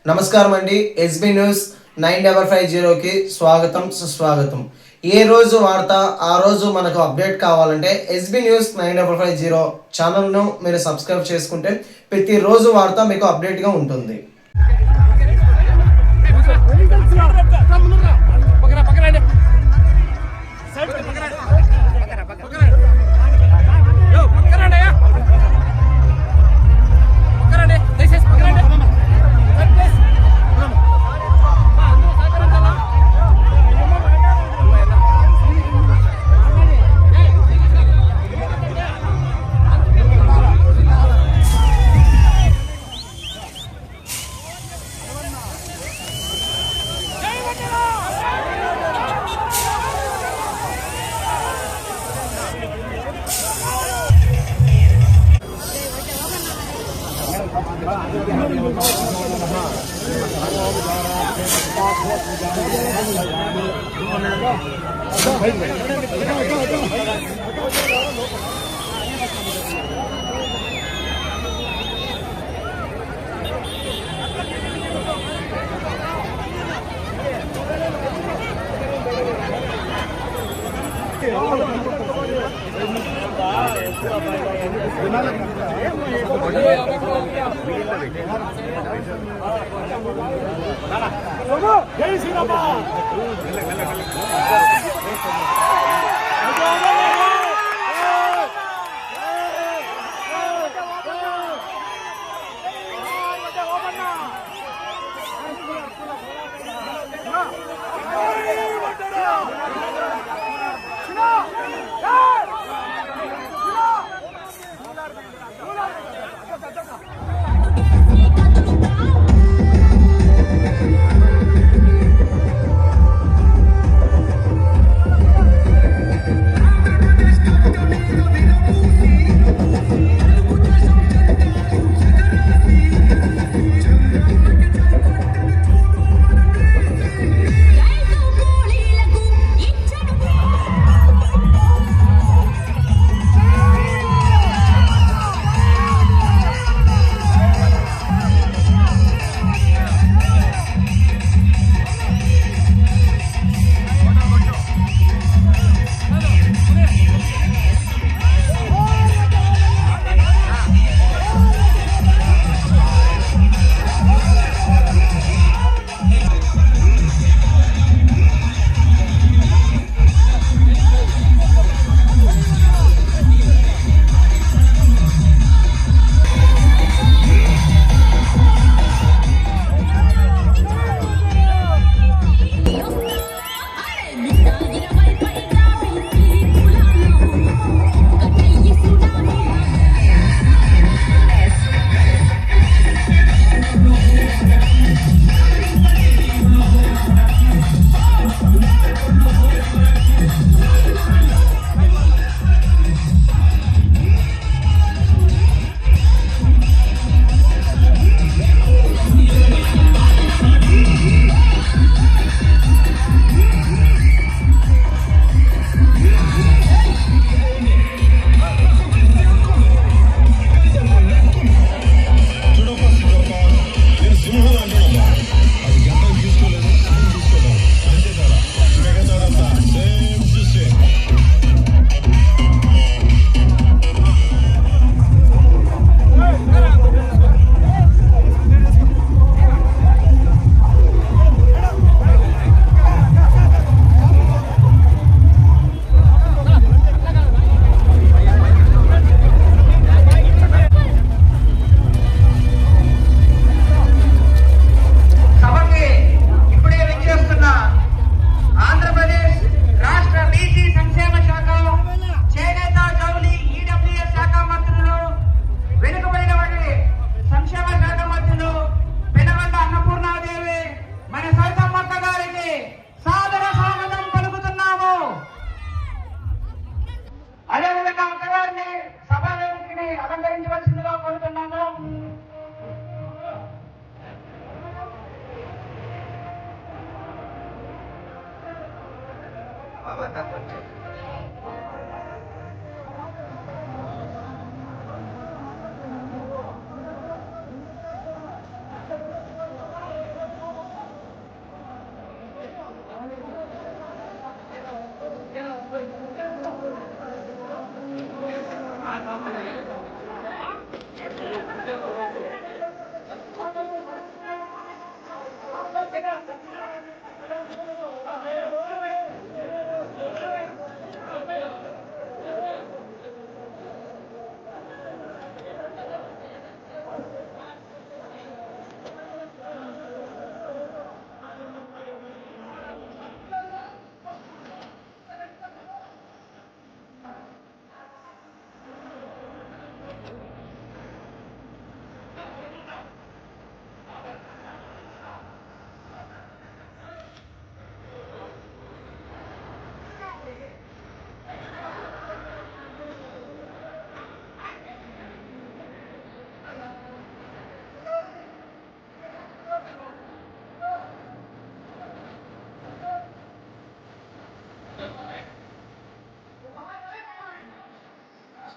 నమస్కారం అండి. SB news 9550కి స్వాగతం సుస్వాగతం. ఏ రోజు వార్త ఆ రోజు మనకు అప్డేట్ కావాలంటే ఎస్బీ న్యూస్ 9550 ఛానల్ను మీరు సబ్స్క్రైబ్ చేసుకుంటే ప్రతిరోజు వార్త మీకు అప్డేట్గా ఉంటుంది. జై శ్రీరామ.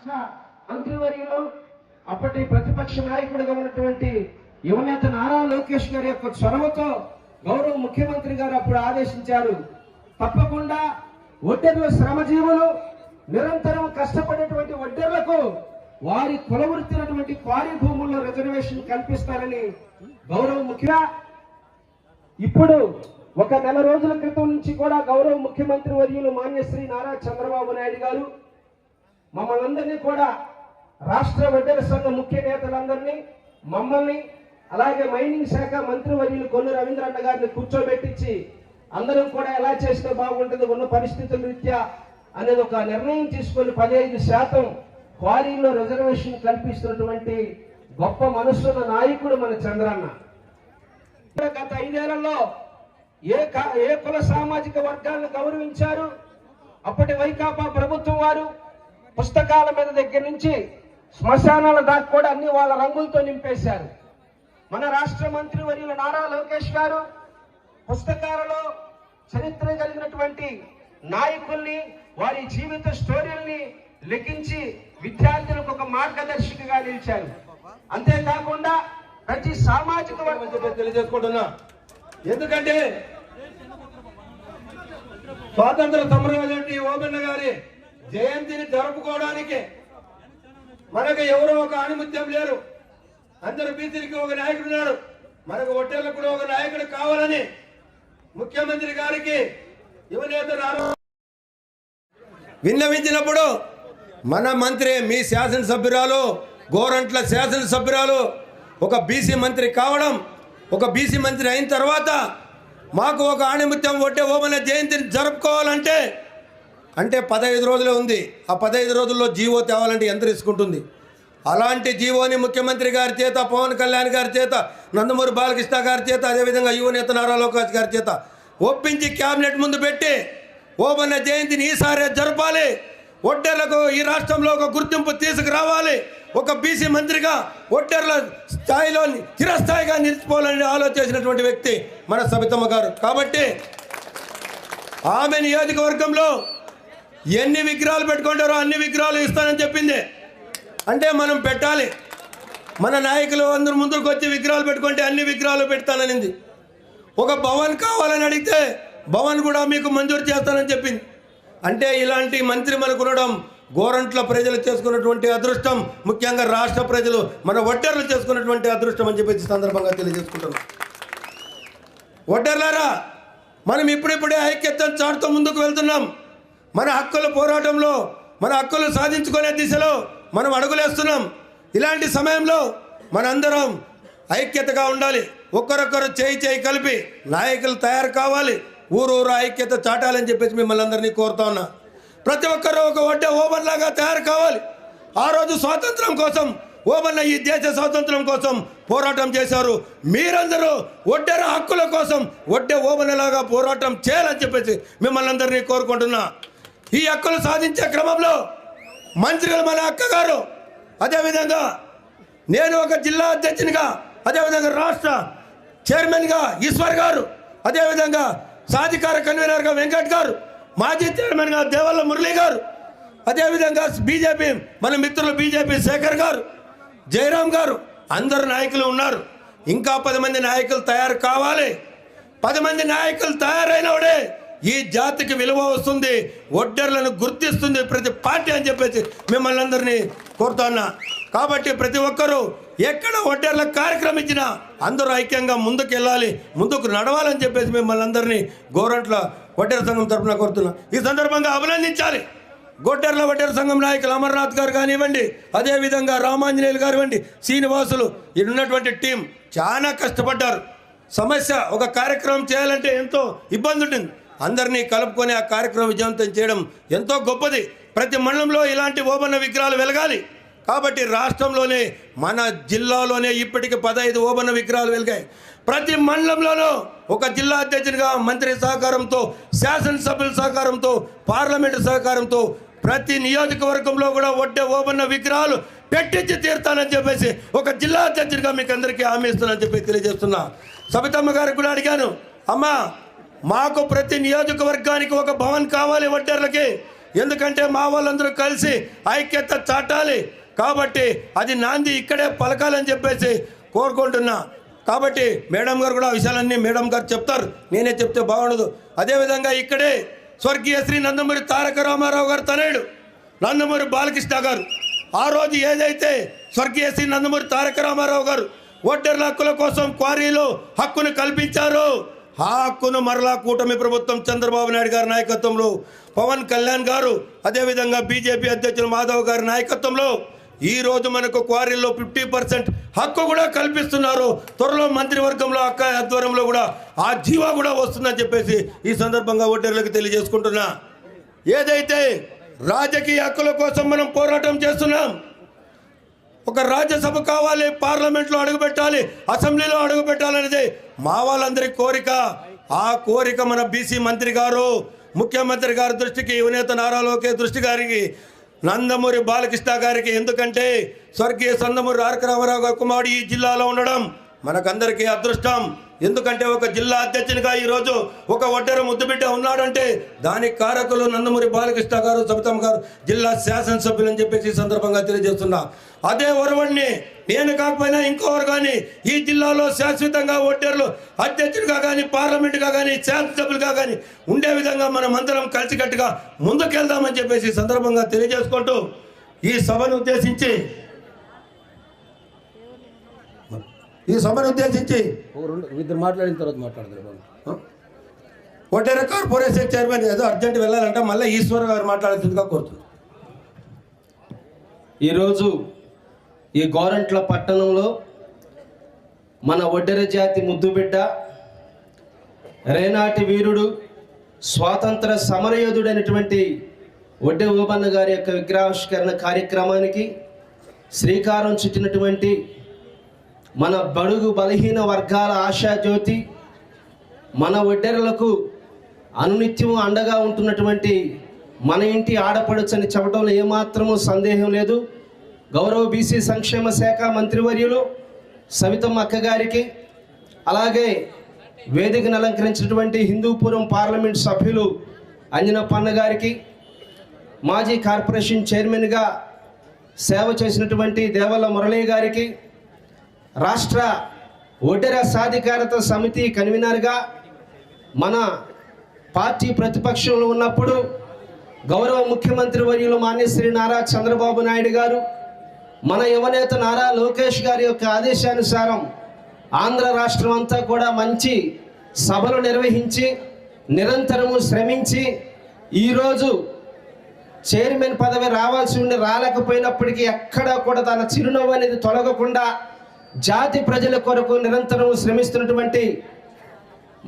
రాష్ట్ర మంత్రివర్యులు అప్పటి ప్రతిపక్ష నాయకుడిగా ఉన్నటువంటి యువనేత నారా లోకేష్ గారి యొక్క చొరవతో గౌరవ ముఖ్యమంత్రి గారు అప్పుడు ఆదేశించారు, తప్పకుండా ఒడ్డెర్ల శ్రమజీవులు నిరంతరం కష్టపడేటువంటి ఒడ్డెర్లకు వారి కులవృత్తినటువంటి క్వారీ భూముల్లో రిజర్వేషన్ కల్పిస్తారని గౌరవ ముఖ్యంగా ఇప్పుడు ఒక నెల రోజుల క్రితం నుంచి కూడా గౌరవ ముఖ్యమంత్రి వర్యులు మాన్యశ్రీ నారా చంద్రబాబు నాయుడు గారు మమ్మల్ని అందరినీ కూడా రాష్ట్ర వడ్డెర సంఘ ముఖ్య నేతలందరినీ మమ్మల్ని అలాగే మైనింగ్ శాఖ మంత్రి వర్యులు కొల్లు రవీంద్రన్న గారిని కూర్చోబెట్టించి అందరం కూడా ఎలా చేస్తే బాగుంటుంది ఉన్న పరిస్థితుల రీత్యా అనేది ఒక నిర్ణయం తీసుకొని 15% క్వారీలో రిజర్వేషన్ కల్పిస్తున్నటువంటి గొప్ప మనసున్న నాయకుడు మన చంద్రన్న. గత 5 ఏళ్లలో ఏ కుల సామాజిక వర్గాలను గౌరవించారు. అప్పటి వైకాపా ప్రభుత్వం వారు పుస్తకాల మీద దగ్గర నుంచి శ్మశానాల దాకా కూడా అన్ని వాళ్ళ రంగులతో నింపేశారు. మన రాష్ట్ర మంత్రి వర్యులు నారా లోకేష్ గారు పుస్తకాలలో చరిత్ర కలిగినటువంటి నాయకుల్ని వారి జీవిత స్టోరీల్ని లిఖించి విద్యార్థులకు ఒక మార్గదర్శికగా నిలిచారు. అంతేకాకుండా ప్రతి సామాజిక వర్గం తెలియజేసుకుంటున్నా. ఎందుకంటే స్వాతంత్ర సమరయోధుడి ఓబన్న గారి జయంతిని జరుపుకోవడానికి మనకు ఎవరో ఒక ఆణిముత్యం లేరు. అందరు బీసీలకి ఒక నాయకుడు ఉన్నాడు, మనకు ఒట్టేళ్లకు కూడా ఒక నాయకుడు కావాలని ముఖ్యమంత్రి గారికి యువనేత విన్నవించినప్పుడు మన మంత్రి మీ శాసనసభ్యురాలు గోరంట్ల శాసనసభ్యురాలు ఒక బీసీ మంత్రి కావడం, ఒక బీసీ మంత్రి అయిన తర్వాత మాకు ఒక ఆణిముత్యం ఒట్టే ఓబన్న జయంతిని జరుపుకోవాలంటే అంటే 15 రోజులే ఉంది. ఆ 15 రోజుల్లో జీవో తేవాలంటే ఎంత రిస్క్ ఉంటుంది. అలాంటి జీవోని ముఖ్యమంత్రి గారి చేత, పవన్ కళ్యాణ్ గారి చేత, నందమూరి బాలకృష్ణ గారి చేత, అదేవిధంగా యువనేత నారా లోకేష్ గారి చేత ఒప్పించి క్యాబినెట్ ముందు పెట్టి ఓబన్న జయంతిని ఈసారి జరపాలి, ఒడ్డెర్లకు ఈ రాష్ట్రంలో ఒక గుర్తింపు తీసుకురావాలి, ఒక బీసీ మంత్రిగా ఒడ్డెర్ల స్థాయిలో చిరస్థాయిగా నిలిచిపోవాలని ఆలోచించినటువంటి వ్యక్తి మన సబితమ్మ గారు. కాబట్టి ఆమె నియోజకవర్గంలో ఎన్ని విగ్రహాలు పెట్టుకుంటారో అన్ని విగ్రహాలు ఇస్తానని చెప్పింది. అంటే మనం పెట్టాలి, మన నాయకులు అందరూ ముందుకు వచ్చి విగ్రహాలు పెట్టుకుంటే అన్ని విగ్రహాలు పెడతాననింది. ఒక భవన్ కావాలని అడిగితే భవన్ కూడా మీకు మంజూరు చేస్తానని చెప్పింది. అంటే ఇలాంటి మంత్రి మనకు ఉండడం గోరంట్ల ప్రజలు చేసుకున్నటువంటి అదృష్టం, ముఖ్యంగా రాష్ట్ర ప్రజలు మన ఒడ్డర్లు చేసుకున్నటువంటి అదృష్టం అని చెప్పేసి సందర్భంగా తెలియజేసుకుంటున్నాం. ఒడ్డర్లారా, మనం ఇప్పుడిప్పుడే ఐక్యతను చాటుతూ ముందుకు వెళ్తున్నాం. మన హక్కుల పోరాటంలో, మన హక్కులు సాధించుకునే దిశలో మనం అడుగులేస్తున్నాం. ఇలాంటి సమయంలో మనందరం ఐక్యతగా ఉండాలి. ఒక్కరొక్కరు చేయి కలిపి నాయకులు తయారు కావాలి, ఊరూరు ఐక్యత చాటాలని చెప్పేసి మిమ్మల్ని అందరినీ కోరుతా ఉన్నా. ప్రతి ఒక్కరూ ఒక ఒడ్డే ఓబన్లాగా తయారు కావాలి. ఆ రోజు స్వాతంత్రం కోసం ఓబన్న ఈ దేశ స్వాతంత్రం కోసం పోరాటం చేశారు. మీరందరూ ఒడ్డెర హక్కుల కోసం ఒడ్డే ఓబన్నలాగా పోరాటం చేయాలని చెప్పేసి మిమ్మల్ని అందరినీ కోరుకుంటున్నా. ఈ హక్కులు సాధించే క్రమంలో మంత్రిగా మన అక్కగారు, అదేవిధంగా నేను ఒక జిల్లా అధ్యక్షునిగా, అదేవిధంగా రాష్ట్ర చైర్మన్గా ఈశ్వర్ గారు, అదేవిధంగా సాధికార కన్వీనర్గా వెంకట్ గారు, మాజీ చైర్మన్గా దేవల్ల మురళి గారు, అదేవిధంగా బీజేపీ మన మిత్రులు బీజేపీ శేఖర్ గారు, జయరాం గారు, అందరు నాయకులు ఉన్నారు. ఇంకా 10 మంది నాయకులు తయారు కావాలి. 10 మంది నాయకులు తయారైనప్పుడే ఈ జాతికి విలువ వస్తుంది, ఒడ్డర్లను గుర్తిస్తుంది ప్రతి పార్టీ అని చెప్పేసి మిమ్మల్ని అందరినీ కోరుతున్నా. కాబట్టి ప్రతి ఒక్కరూ ఎక్కడ ఒడ్డర్ల కార్యక్రమం ఇచ్చినా అందరూ ఐక్యంగా ముందుకు వెళ్ళాలి, ముందుకు నడవాలని చెప్పేసి మిమ్మల్ని అందరినీ గోరంట్ల ఒడ్డెర సంఘం తరఫున కోరుతున్నా. ఈ సందర్భంగా అభినందించాలి. గొడ్డెర్ల ఒడ్డెర సంఘం నాయకులు అమర్నాథ్ గారు కానివ్వండి, అదేవిధంగా రామాంజనేయులు కానివ్వండి, శ్రీనివాసులు, ఉన్నటువంటి టీం చాలా కష్టపడ్డారు. సమస్య ఒక కార్యక్రమం చేయాలంటే ఎంతో ఇబ్బంది ఉంటుంది. అందరినీ కలుపుకొని ఆ కార్యక్రమం విజయవంతం చేయడం ఎంతో గొప్పది. ప్రతి మండలంలో ఇలాంటి ఓబన్న విగ్రహాలు వెలగాలి. కాబట్టి రాష్ట్రంలోనే మన జిల్లాలోనే ఇప్పటికి 15 ఓబన్న విగ్రహాలు వెలిగాయి. ప్రతి మండలంలోనూ ఒక జిల్లా అధ్యక్షునిగా మంత్రి సహకారంతో, శాసనసభ్యుల సహకారంతో, పార్లమెంటు సహకారంతో ప్రతి నియోజకవర్గంలో కూడా ఒడ్డే ఓబన్న విగ్రహాలు పెట్టించి తీరుతానని చెప్పేసి ఒక జిల్లా అధ్యక్షునిగా మీకు అందరికీ హామీ ఇస్తానని చెప్పి తెలియజేస్తున్నా. సబితమ్మ గారికి కూడా అడిగాను, అమ్మా మాకు ప్రతి నియోజకవర్గానికి ఒక భవన్ కావాలి ఒడ్డర్లకి. ఎందుకంటే మా వాళ్ళందరూ కలిసి ఐక్యత చాటాలి కాబట్టి అది నాంది ఇక్కడే పలకాలని చెప్పేసి కోరుకుంటున్నా. కాబట్టి మేడం గారు కూడా ఆ విషయాలన్నీ మేడం గారు చెప్తారు, నేనే చెప్తే బాగుండదు. అదేవిధంగా ఇక్కడే స్వర్గీయ శ్రీ నందమూరి తారక రామారావు గారు తనయుడు నందమూరి బాలకృష్ణ గారు ఆ రోజు ఏదైతే స్వర్గీయ శ్రీ నందమూరి తారక రామారావు గారు ఒడ్డెర్ల హక్కుల కోసం క్వారీలో హక్కును కల్పించారో ఆ హక్కును మరలా కూటమి ప్రభుత్వం చంద్రబాబు నాయుడు గారి నాయకత్వంలో పవన్ కళ్యాణ్ గారు అదేవిధంగా బీజేపీ అధ్యక్షులు మాధవ్ గారి నాయకత్వంలో ఈరోజు మనకు క్వారీల్లో 50% హక్కు కూడా కల్పిస్తున్నారు. త్వరలో మంత్రివర్గంలో అక్క ఆధ్వర్యంలో కూడా ఆ జీవో కూడా వస్తుందని చెప్పేసి ఈ సందర్భంగా ఓటర్లకు తెలియజేసుకుంటున్నా. ఏదైతే రాజకీయ హక్కుల కోసం మనం పోరాటం చేస్తున్నాం, ఒక రాజ్యసభ కావాలి, పార్లమెంట్లో అడుగుపెట్టాలి, అసెంబ్లీలో అడుగుపెట్టాలనేది మా వాళ్ళందరి కోరిక. ఆ కోరిక మన బీసీ మంత్రి గారు ముఖ్యమంత్రి గారి దృష్టికి, యువనేత నారా లోకేష్ దృష్టి గారికి, నందమూరి బాలకృష్ణ గారికి, ఎందుకంటే స్వర్గీయ నందమూరి తారక రామారావు గారి కుమారుడు ఈ జిల్లాలో ఉండడం మనకందరికీ అదృష్టం. ఎందుకంటే ఒక జిల్లా అధ్యక్షునిగా ఈరోజు ఒక ఒడ్డెర ముద్దుబిడ్డ ఉన్నాడంటే దానికి కారకులు నందమూరి బాలకృష్ణ గారు, సబితమ్మ గారు, జిల్లా శాసనసభ్యులు అని చెప్పేసి ఈ సందర్భంగా తెలియజేస్తున్నా. అదే ఒరవడిని నేను కాకపోయినా ఇంకోరు కానీ ఈ జిల్లాలో శాశ్వతంగా ఒడ్డెర్లు అధ్యక్షుడిగా కానీ, పార్లమెంటుగా కానీ, శాసనసభ్యులుగా కానీ ఉండే విధంగా మనం అందరం కలిసికట్టుగా ముందుకెళ్దామని చెప్పేసి ఈ సందర్భంగా తెలియజేసుకుంటూ ఈ సభను ఉద్దేశించి ఇద్దరు మాట్లాడిన తర్వాత మాట్లాడతారు. ఒడ్డెర కార్పొరేషన్ చైర్మన్ ఏదో అర్జెంట్ వెళ్ళాలంటే మళ్ళీ ఈశ్వర్ గారు మాట్లాడాల్సిందిగా కోరుతుంది. ఈరోజు ఈ గోరంట్ల పట్టణంలో మన ఒడ్డెర జాతి ముద్దుబిడ్డ, రేనాటి వీరుడు, స్వాతంత్ర సమరయోధుడైనటువంటి ఒడ్డె ఓబన్న గారి యొక్క విగ్రహావిష్కరణ కార్యక్రమానికి శ్రీకారం చుట్టినటువంటి మన బడుగు బలహీన వర్గాల ఆశాజ్యోతి, మన ఒడ్డెరలకు అనునిత్యం అండగా ఉంటున్నటువంటి మన ఇంటి ఆడపడుచని చెప్పడంలో ఏమాత్రము సందేహం లేదు. గౌరవ బీసీ సంక్షేమ శాఖ మంత్రివర్యులు సవితమ్మ అక్క గారికి, అలాగే వేదికను అలంకరించినటువంటి హిందూపురం పార్లమెంట్ సభ్యులు అంజనప్పన్న గారికి, మాజీ కార్పొరేషన్ చైర్మన్గా సేవ చేసినటువంటి దేవల్ల మురళీ గారికి, రాష్ట్ర ఒడ్డెర సాధికారత సమితి కన్వీనర్గా మన పార్టీ ప్రతిపక్షంలో ఉన్నప్పుడు గౌరవ ముఖ్యమంత్రి వర్యులు మాన్యశ్రీ నారా చంద్రబాబు నాయుడు గారు, మన యువనేత నారా లోకేష్ గారి యొక్క ఆదేశానుసారం ఆంధ్ర రాష్ట్రం అంతా కూడా మంచి సభలు నిర్వహించి నిరంతరము శ్రమించి ఈరోజు చైర్మన్ పదవి రావాల్సి ఉండి రాలేకపోయినప్పటికీ ఎక్కడా కూడా తన చిరునవ్వు అనేది తొలగకుండా జాతి ప్రజల కొరకు నిరంతరం శ్రమిస్తున్నటువంటి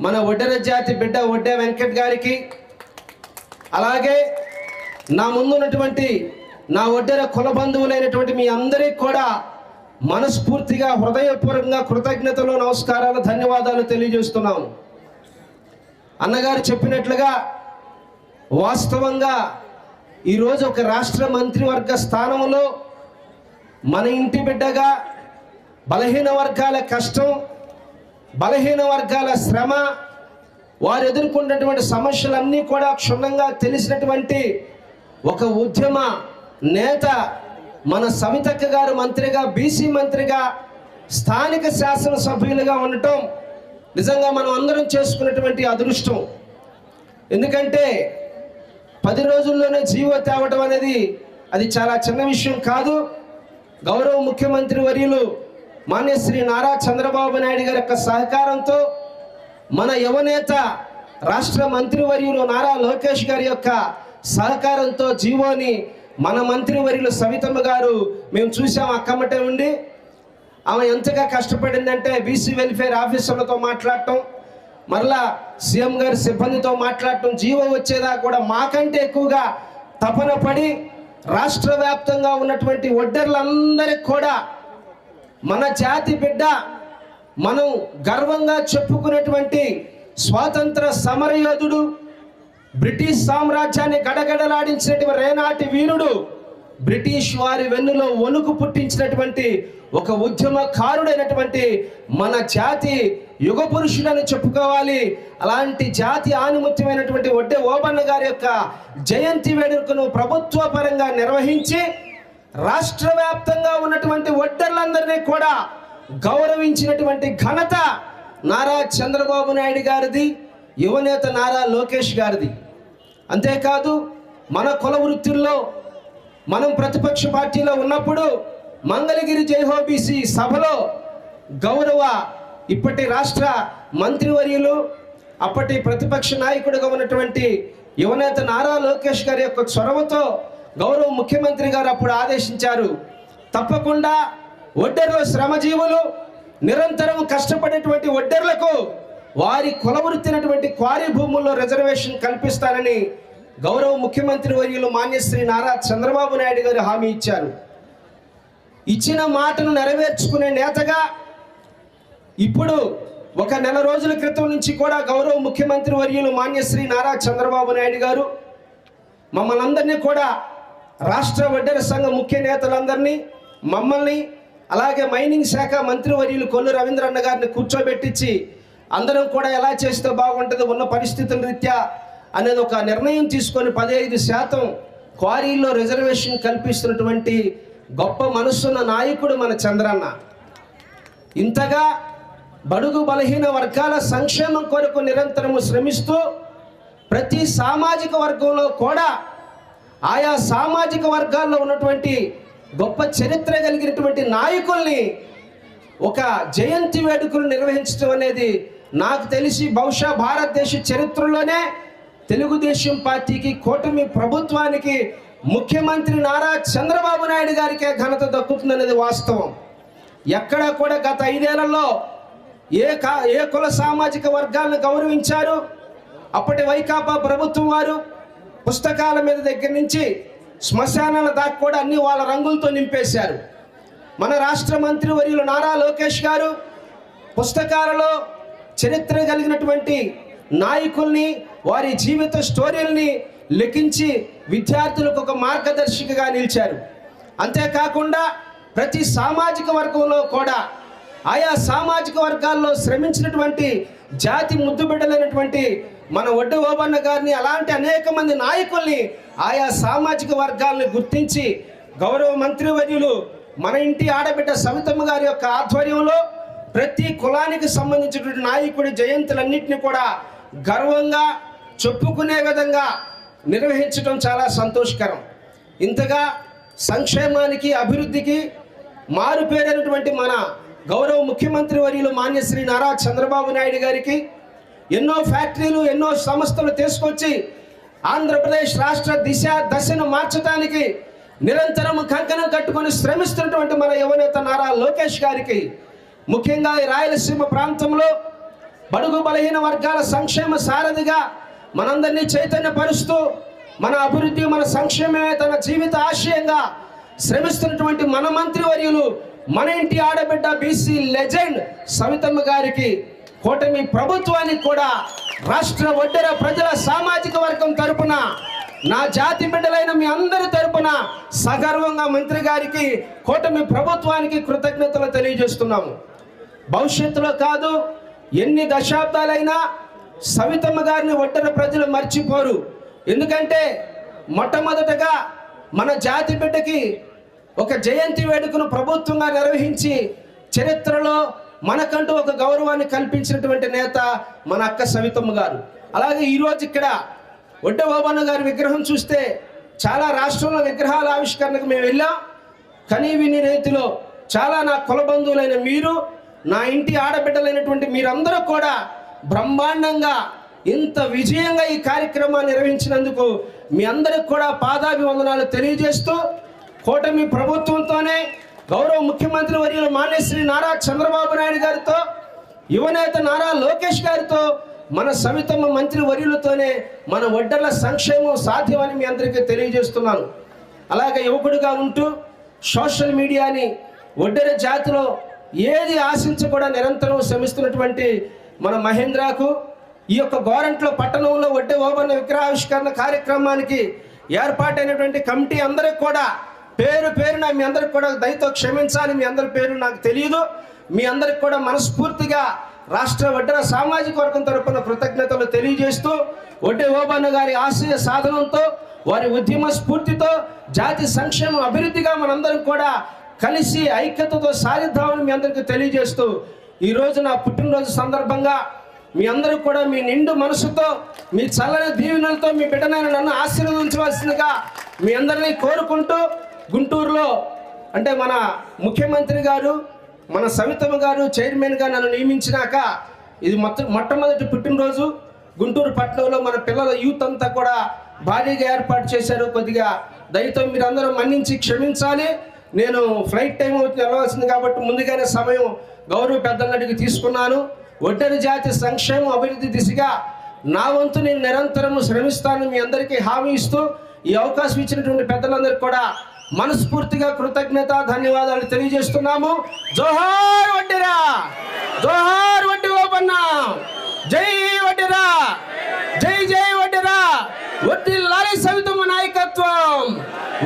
మన ఒడ్డెర జాతి బిడ్డ ఒడ్డే వెంకట్ గారికి, అలాగే నా ముందున్నటువంటి నా ఒడ్డెర కుల బంధువులైనటువంటి మీ అందరికీ కూడా మనస్ఫూర్తిగా హృదయపూర్వకంగా కృతజ్ఞతలు, నమస్కారాలు, ధన్యవాదాలు తెలియజేస్తున్నాం. అన్నగారు చెప్పినట్లుగా వాస్తవంగా ఈరోజు ఒక రాష్ట్ర మంత్రివర్గ స్థానంలో మన ఇంటి బిడ్డగా బలహీన వర్గాల కష్టం, బలహీన వర్గాల శ్రమ, వారు ఎదుర్కొన్నటువంటి సమస్యలన్నీ కూడా క్షుణ్ణంగా తెలిసినటువంటి ఒక ఉద్యమ నేత మన సవితక్క గారు మంత్రిగా, బీసీ మంత్రిగా, స్థానిక శాసనసభ్యులుగా ఉండటం నిజంగా మనం అందరం చేసుకున్నటువంటి అదృష్టం. ఎందుకంటే 10 రోజుల్లోనే జీవో తేవటం అనేది అది చాలా చిన్న విషయం కాదు. గౌరవ ముఖ్యమంత్రి వర్యులు మాన్యశ్రీ నారా చంద్రబాబు నాయుడు గారి యొక్క సహకారంతో, మన యువనేత రాష్ట్ర మంత్రివర్యులు నారా లోకేష్ గారి యొక్క సహకారంతో జీవోని మన మంత్రివర్యులు సవితమ్మ గారు మేము చూసాం. అక్కమ్మటే ఉండి ఆమె ఎంతగా కష్టపడిందంటే బీసీ వెల్ఫేర్ ఆఫీసర్లతో మాట్లాడటం, మరలా సీఎం గారి సిబ్బందితో మాట్లాడటం, జీవో వచ్చేదా కూడా మాకంటే ఎక్కువగా తపన పడి రాష్ట్ర వ్యాప్తంగా ఉన్నటువంటి ఒడ్డర్లందరికీ కూడా మన జాతి బిడ్డ, మనం గర్వంగా చెప్పుకునేటువంటి స్వాతంత్ర సమరయోధుడు, బ్రిటిష్ సామ్రాజ్యాన్ని గడగడలాడించినటువంటి రేనాటి వీరుడు, బ్రిటిష్ వారి వెన్నులో వణుకు పుట్టించినటువంటి ఒక ఉద్యమకారుడైనటువంటి మన జాతి యుగ పురుషుడని చెప్పుకోవాలి. అలాంటి జాతి ఆనిముత్యమైనటువంటి ఒడ్డే ఓబన్న గారి యొక్క జయంతి వేడుకను ప్రభుత్వ పరంగా నిర్వహించి రాష్ట్ర వ్యాప్తంగా ఉన్నటువంటి ఒడ్డర్లందరినీ కూడా గౌరవించినటువంటి ఘనత నారా చంద్రబాబు నాయుడు గారిది, యువనేత నారా లోకేష్ గారిది. అంతేకాదు మన కుల వృత్తుల్లో మనం ప్రతిపక్ష పార్టీలో ఉన్నప్పుడు మంగళగిరి జైహోబీసీ సభలో గౌరవ ఇప్పటి రాష్ట్ర మంత్రివర్యులు, అప్పటి ప్రతిపక్ష నాయకుడిగా ఉన్నటువంటి యువనేత నారా లోకేష్ గారి యొక్క చొరవతో గౌరవ ముఖ్యమంత్రి గారు అప్పుడు ఆదేశించారు, తప్పకుండా ఒడ్డెర్ల శ్రమజీవులు నిరంతరం కష్టపడేటువంటి ఒడ్డెర్లకు వారి కులవృత్తినటువంటి క్వారీ భూముల్లో రిజర్వేషన్ కల్పిస్తానని గౌరవ ముఖ్యమంత్రి వర్యులు మాన్యశ్రీ నారా చంద్రబాబు నాయుడు గారు హామీ ఇచ్చారు. ఇచ్చిన మాటను నెరవేర్చుకునే నేతగా ఇప్పుడు ఒక నెల రోజుల క్రితం నుంచి కూడా గౌరవ ముఖ్యమంత్రి వర్యులు మాన్యశ్రీ నారా చంద్రబాబు నాయుడు గారు మమ్మల్ని అందరినీ కూడా రాష్ట్ర ఒడ్డెర సంఘ ముఖ్య నేతలందరినీ, మమ్మల్ని, అలాగే మైనింగ్ శాఖ మంత్రివర్యులు కొల్లు రవీంద్రన్న గారిని కూర్చోబెట్టించి అందరం కూడా ఎలా చేస్తే బాగుంటుంది ఉన్న పరిస్థితుల రీత్యా అనేది ఒక నిర్ణయం తీసుకొని 15% క్వారీల్లో రిజర్వేషన్ కల్పిస్తున్నటువంటి గొప్ప మనసున్న నాయకుడు మన చంద్రన్న. ఇంతగా బడుగు బలహీన వర్గాల సంక్షేమం కొరకు నిరంతరము శ్రమిస్తూ ప్రతి సామాజిక వర్గంలో కూడా ఆయా సామాజిక వర్గాల్లో ఉన్నటువంటి గొప్ప చరిత్ర కలిగినటువంటి నాయకుల్ని ఒక జయంతి వేడుకలు నిర్వహించడం అనేది నాకు తెలిసి బహుశా భారతదేశ చరిత్రలోనే తెలుగుదేశం పార్టీకి, కూటమి ప్రభుత్వానికి, ముఖ్యమంత్రి నారా చంద్రబాబు నాయుడు గారికే ఘనత దక్కుతుందనేది వాస్తవం. ఎక్కడా కూడా గత 5 ఏళ్లలో ఏ కుల సామాజిక వర్గాలను గౌరవించారు. అప్పటి వైకాపా ప్రభుత్వం వారు పుస్తకాల మీద దగ్గర నుంచి శ్మశానాల దాకా కూడా అన్ని వాళ్ళ రంగులతో నింపేశారు. మన రాష్ట్ర మంత్రి వర్యులు నారా లోకేష్ గారు పుస్తకాలలో చరిత్ర కలిగినటువంటి నాయకుల్ని, వారి జీవిత స్టోరీల్ని లిఖించి విద్యార్థులకు ఒక మార్గదర్శికగా నిలిచారు. అంతేకాకుండా ప్రతి సామాజిక వర్గంలో కూడా ఆయా సామాజిక వర్గాల్లో శ్రమించినటువంటి జాతి ముద్దుబిడ్డలైనటువంటి మన ఒడ్డు ఓబన్న గారిని, అలాంటి అనేక మంది నాయకుల్ని ఆయా సామాజిక వర్గాలను గుర్తించి గౌరవ మంత్రివర్యులు మన ఇంటి ఆడబిడ్డ సవితమ్మ గారి యొక్క ఆధ్వర్యంలో ప్రతి కులానికి సంబంధించినటువంటి నాయకుడి జయంతులన్నింటినీ కూడా గర్వంగా చెప్పుకునే విధంగా నిర్వహించడం చాలా సంతోషకరం. ఇంతగా సంక్షేమానికి, అభివృద్ధికి మారుపేరైనటువంటి మన గౌరవ ముఖ్యమంత్రి వర్యులు మాన్యశ్రీ నారా చంద్రబాబు నాయుడు గారికి ఎన్నో ఫ్యాక్టరీలు, ఎన్నో సంస్థలు తీసుకొచ్చి ఆంధ్రప్రదేశ్ రాష్ట్ర దశను మార్చడానికి నిరంతరం కంకణం కట్టుకొని శ్రమిస్తున్నటువంటి మన యువనేత నారా లోకేష్ గారికి, ముఖ్యంగా ఈ రాయలసీమ ప్రాంతంలో బడుగు బలహీన వర్గాల సంక్షేమ సారథిగా మనందరినీ చైతన్యపరుస్తూ మన అభివృద్ధి, మన సంక్షేమమే తన జీవిత ఆశయంగా శ్రమిస్తున్నటువంటి మన మంత్రివర్యులు, మన ఇంటి ఆడబిడ్డ బీసీ లెజెండ్ సవితమ్మ గారికి, కూటమి ప్రభుత్వానికి కూడా రాష్ట్ర ఒడ్డెర ప్రజల సామాజిక వర్గం తరపున, నా జాతి బిడ్డలైన మీ అందరి తరపున సగర్వంగా మంత్రి గారికి, కూటమి ప్రభుత్వానికి కృతజ్ఞతలు తెలియజేస్తున్నాము. భవిష్యత్తులో కాదు, ఎన్ని దశాబ్దాలైనా సవితమ్మ గారిని ఒడ్డెర ప్రజలు మర్చిపోరు. ఎందుకంటే మొట్టమొదటగా మన జాతి బిడ్డకి ఒక జయంతి వేడుకను ప్రభుత్వంగా నిర్వహించి చరిత్రలో మనకంటూ ఒక గౌరవాన్ని కల్పించినటువంటి నేత మన అక్క సవితమ్మ గారు. అలాగే ఈరోజు ఇక్కడ ఒడ్డె ఓబన్న గారి విగ్రహం చూస్తే చాలా రాష్ట్రంలో విగ్రహాల ఆవిష్కరణకు మేము వెళ్ళాం. కానీ విని రీతిలో చాలా నా కుల బంధువులైన మీరు, నా ఇంటి ఆడబిడ్డలైనటువంటి మీరందరూ కూడా బ్రహ్మాండంగా ఇంత విజయంగా ఈ కార్యక్రమాన్ని నిర్వహించినందుకు మీ అందరికి కూడా పాదాభివందనాలు తెలియజేస్తూ, కూటమి ప్రభుత్వంతోనే గౌరవ ముఖ్యమంత్రి వర్యులు మాన్యశ్రీ నారా చంద్రబాబు నాయుడు గారితో, యువనేత నారా లోకేష్ గారితో, మన సవితమ్మ మంత్రి వర్యులతోనే మన ఒడ్డర్ల సంక్షేమం సాధ్యమని మీ అందరికీ తెలియజేస్తున్నాను. అలాగే యువకుడిగా ఉంటూ సోషల్ మీడియాని ఒడ్డెర జాతిలో ఏది ఆశించకుండా నిరంతరం శ్రమిస్తున్నటువంటి మన మహేంద్రకు, ఈ యొక్క గోరంట్లో పట్టణంలో ఒడ్డె ఓబన్న విగ్రహావిష్కరణ కార్యక్రమానికి ఏర్పాటైనటువంటి కమిటీ అందరికి కూడా పేరు పేరున మీ అందరికి కూడా దయతో క్షమించాలి. మీ అందరి పేరు నాకు తెలియదు. మీ అందరికి కూడా మనస్ఫూర్తిగా రాష్ట్ర వడ్డెర సామాజిక వర్గం తరపున కృతజ్ఞతలు తెలియజేస్తూ వడ్డే ఓబన్న గారి ఆశయ సాధనంతో వారి ఉద్యమ స్ఫూర్తితో జాతి సంక్షేమ అభివృద్ధిగా మనందరం కూడా కలిసి ఐక్యతతో సాధిద్దామని మీ అందరికీ తెలియజేస్తూ ఈ రోజు నా పుట్టినరోజు సందర్భంగా మీ అందరూ కూడా మీ నిండు మనసుతో మీ చల్లని దీవెనలతో మీ బిడ్డనైన నన్ను ఆశీర్వదించవలసిందిగా మీ అందరినీ కోరుకుంటూ గుంటూరులో అంటే మన ముఖ్యమంత్రి గారు మన సవితమ్మ గారు చైర్మన్గా నన్ను నియమించినాక ఇది మొట్టమొదటి పుట్టినరోజు గుంటూరు పట్టణంలో మన పిల్లల యూత్ అంతా కూడా భారీగా ఏర్పాటు చేశారు. కొద్దిగా దయతో మీరు అందరూ మన్నించి క్షమించాలి. నేను ఫ్లైట్ టైం అవుతుంది వెళ్ళవలసింది కాబట్టి ముందుగానే సమయం గౌరవ పెద్దన్నడికి తీసుకున్నాను. ఒడ్డెర జాతి సంక్షేమం అభివృద్ధి దిశగా నా వంతు నేను నిరంతరము శ్రమిస్తాను మీ అందరికీ హామీ ఇస్తూ ఈ అవకాశం ఇచ్చినటువంటి పెద్దలందరికీ కూడా మనస్ఫూర్తిగా కృతజ్ఞత ధన్యవాదాలు తెలియజేస్తున్నాము. జోహార్ వడ్డెరా, జోహార్ వడ్డె ఓబన్న, జై వడ్డెరా, జై జై వడ్డెరా. వర్ధిల్లాలి సవితమ్మ నాయకత్వం,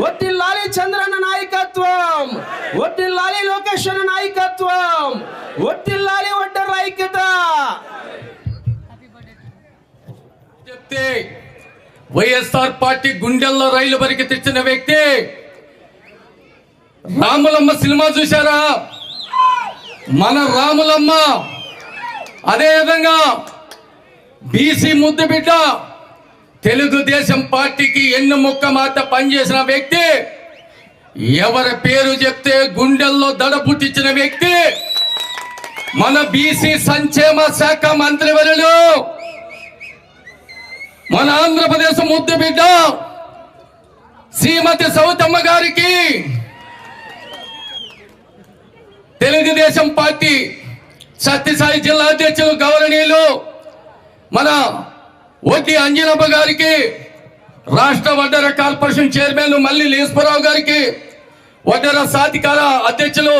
వర్ధిల్లాలి చంద్రన్న నాయకత్వం, వర్ధిల్లాలి లోకేష్ అన్న నాయకత్వం, వర్ధిల్లాలి వడ్డెర ఐక్యత. చెప్తే వైఎస్ఆర్ పార్టీ గుండెల్లో రైలు వరకు తెచ్చిన వ్యక్తి రాములమ్మ. సినిమా చూశారా? మన రాములమ్మ. అదేవిధంగా బీసీ ముద్దు బిడ్డ, తెలుగుదేశం పార్టీకి ఎన్నుముక్క మాట పనిచేసిన వ్యక్తి, ఎవరి పేరు చెప్తే గుండెల్లో దడ పుట్టించిన వ్యక్తి మన బీసీ సంక్షేమ శాఖ మంత్రివర్యులు, మన ఆంధ్రప్రదేశ్ ముద్దు బిడ్డ శ్రీమతి సవితమ్మ గారికి తెలుగుదేశం పార్టీ సత్యసాయి జిల్లా అధ్యక్షులు గౌరవనీయులు మన వడ్డీ అంజనమ్మ గారికి, రాష్ట్ర వడ్డెర కార్పొరేషన్ చైర్మన్ మల్లి లీశ్వరరావు గారికి, వడ్డెర సాధికార అధ్యక్షులు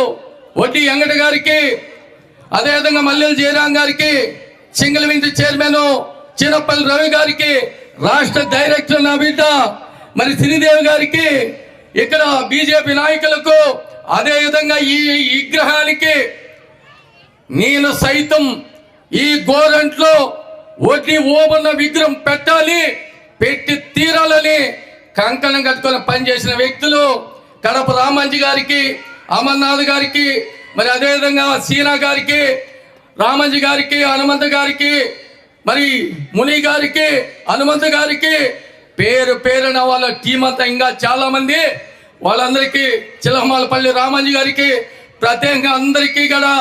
వడ్డీ వెంకట గారికి, అదేవిధంగా మల్లెల జయరాం గారికి, single wing chairman Chinnapalli Ravi గారికి, రాష్ట్ర డైరెక్టర్ నా బిడ్డ మరి శ్రీదేవి గారికి, ఇక్కడ బీజేపీ నాయకులకు, అదేవిధంగా ఈ విగ్రహానికి నేను సైతం ఈ గోరంట్లో వడ్డీ ఓబన్న విగ్రహం పెట్టాలి, పెట్టి తీరాలని కంకణం కట్టుకొని పనిచేసిన వ్యక్తులు కడప రామంజి గారికి, అమర్నాథ్ గారికి, మరి అదేవిధంగా సీనా గారికి, రామంజి గారికి, హనుమంత్ గారికి, మరి ముని గారికి, హనుమంత్ గారికి, పేరు పేరున వాళ్ళ టీం అంతా ఇంకా చాలా మంది, వాళ్ళందరికీ చిలహమాలపల్లి రామంజి గారికి ప్రత్యేకంగా అందరికీ కూడా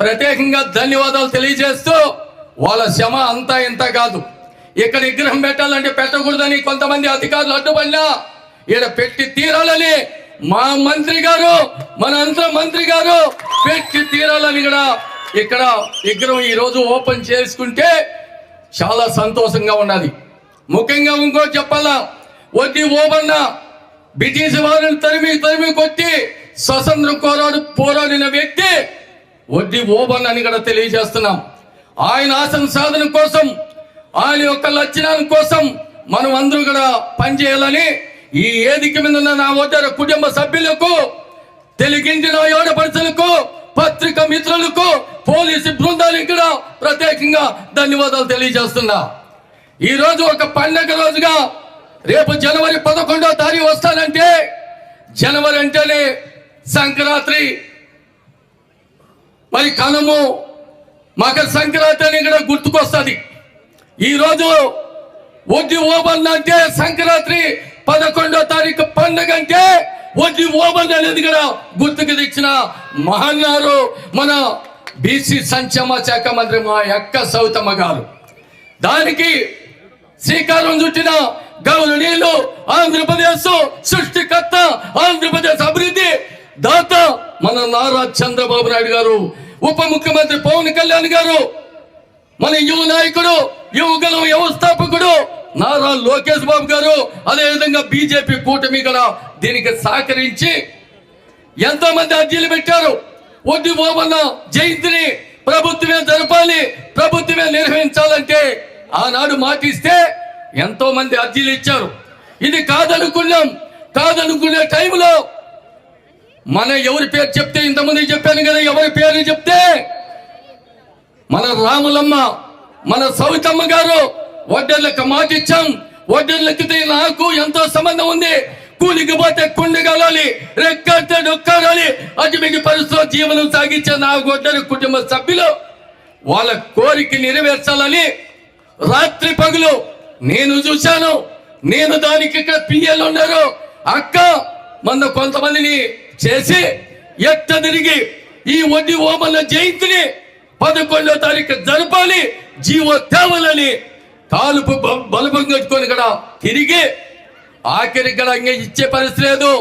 ప్రత్యేకంగా ధన్యవాదాలు తెలియజేస్తూ, వాళ్ళ శ్రమ అంతా ఇంత కాదు. ఇక్కడ విగ్రహం పెట్టాలంటే పెట్టకూడదని కొంతమంది అధికారులు అడ్డుపడినా ఈడ పెట్టి తీరాలని మా మంత్రి గారు, మన అంత మంత్రి గారు పెట్టి తీరాలని కూడా ఇక్కడ విగ్రహం ఈ రోజు ఓపెన్ చేసుకుంటే చాలా సంతోషంగా ఉన్నది. ముఖ్యంగా ఇంకో చెప్పాలా, వడ్డీ ఓబన్న బ్రిటిష్ వారిని తరిమి కొట్టి స్వతంత్రం పోరాడిన వ్యక్తి వడ్డీ ఓబన్న అని కూడా తెలియజేస్తున్నాం. ఆయన ఆశన సాధన కోసం, ఆయన యొక్క లక్షణాల కోసం మనం అందరూ కూడా పనిచేయాలని ఈ వేదిక మీద ఉన్న నా వడ్డెర కుటుంబ సభ్యులకు, తెలుగింటిన ఆడపడుచులకు, పత్రికా మిత్రులకు, పోలీసు బృందాలకు కూడా ప్రత్యేకంగా ధన్యవాదాలు తెలియజేస్తున్నా. ఈ రోజు ఒక పండగ రోజుగా రేపు జనవరి 11వ తారీఖు వస్తానంటే, జనవరి అంటేనే సంక్రాంతి, మరి కనుము, మకర సంక్రాంతి అని కూడా గుర్తుకొస్తుంది. ఈరోజు వడ్డీ ఓబన్న అంటే సంక్రాంతి, 11వ తారీఖు పండుగ అంటే వడ్డీ ఓబన్న అనేది కూడా గుర్తుకు తెచ్చిన మహన్నారు మన బీసీ సంక్షేమ శాఖ మంత్రి మా యొక్క సవితమ్మ గారు. దానికి శ్రీకారం చుట్టిన గౌరవనీయులు ఆంధ్రప్రదేశ్ సృష్టికర్త, ఆంధ్రప్రదేశ్ అభివృద్ధి దాత మన నారా చంద్రబాబు నాయుడు గారు, ఉప ముఖ్యమంత్రి పవన్ కళ్యాణ్ గారు, మన యువ నాయకుడు, యువగలం వ్యవస్థాపకుడు నారా లోకేష్ బాబు గారు, అదేవిధంగా బీజేపీ కూటమి కూడా దీనికి సహకరించి ఎంతో మంది అర్జీలు పెట్టారు. వడ్డీ ఓబన్న జయంతిని ప్రభుత్వమే జరపాలి, ప్రభుత్వమే నిర్వహించాలంటే ఆనాడు మాటిస్తే ఎంతో మంది అర్జీలు ఇచ్చారు. ఇది కాదనుకునే టైంలో మన ఎవరి పేరు చెప్తే, ఇంతమంది చెప్పాను కదా, ఎవరి పేరు చెప్తే మన రాములమ్మ, మన సవితమ్మ గారు వడ్డర్లకు మాట ఇచ్చాం. వడ్డర్లకి నాకు ఎంతో సంబంధం ఉంది. కూలికి పోతే కుండగలాలి, రెక్కడితే డొక్కాడాలి, అటుమిగి పరిస్థితుల్లో జీవనం సాగించే నా వడ్డరి కుటుంబ సభ్యులు వాళ్ళ కోరిక నెరవేర్చాలని రాత్రి పగులు నేను చూశాను. నేను దానికి ఇక్కడ పిఎల్ ఉన్నారు. అక్క మన కొంతమందిని చేసి ఎట్ట తిరిగి ఈ వడ్డీ ఓమల జయంతిని 11వ తారీఖు జరపాలి, జీవో తేవాలని కాలుపు బలపం కట్టుకొని ఇక్కడ తిరిగి ఆఖరికి కూడా ఇంకా ఇచ్చే పరిస్థితి లేదు.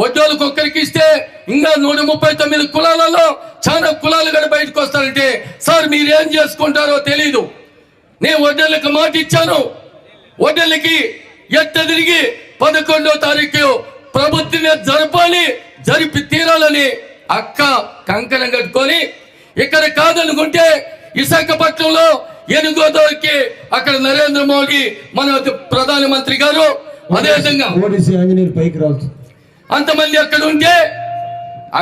వడ్డోళ్ళకి ఒక్కరికి ఇస్తే ఇంకా 139 కులాలలో చాలా కులాలు కూడా బయటకు వస్తారంటే సార్ మీరేం చేసుకుంటారో తెలీదు. నేను వడ్డోళ్ళకి మాట ఇచ్చాను. వడ్డోళ్ళకి ఎట్ట తిరిగి 11వ తారీఖు ప్రభుత్వమే జరపాలి, జరిపి తీరాలని అక్క కంకణం కట్టుకొని ఇక్కడ కాదనుకుంటే విశాఖపట్నంలో ఎనుగోదోకి అక్కడ నరేంద్ర మోడీ మన ప్రధానమంత్రి గారు అదేవిధంగా పైకి రావచ్చు అంతమంది అక్కడ ఉంటే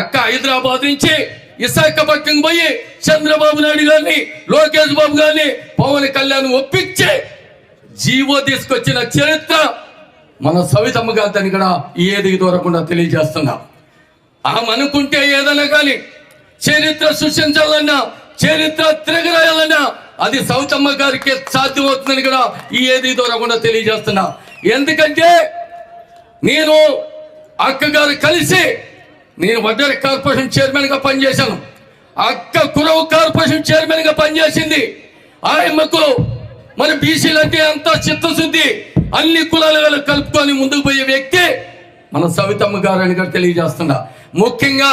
అక్క హైదరాబాద్ నుంచి విశాఖపట్నం పోయి చంద్రబాబు నాయుడు గారిని, లోకేష్ బాబు గారిని, పవన్ కళ్యాణ్ ఒప్పించి జీవో తీసుకొచ్చిన చరిత్ర మన సవితమ్మ గారిని కూడా ఏదికి దూరకుండా తెలియజేస్తున్నా. ఆమె అనుకుంటే ఏదైనా కానీ చరిత్ర సృష్టించాలన్నా, చరిత్ర తిరగరాయాలన్నా అది సవితమ్మ గారికి సాధ్యమవుతుందని కూడా ఈ ఏది దూరకుండా తెలియజేస్తున్నా. ఎందుకంటే నేను అక్కగారు కలిసి నేను వడ్డెర కార్పొరేషన్ చైర్మన్ గా పనిచేశాను. అక్క కురవ కార్పొరేషన్ చైర్మన్ గా పనిచేసింది. ఆయమ్మకు మన బీసీలు అంటే అంత చిత్తశుద్ధి, అన్ని కులాలు కలుపుకొని ముందుకు పోయే వ్యక్తి మన సవితమ్మ గారు అని కూడా తెలియజేస్తున్నా. ముఖ్యంగా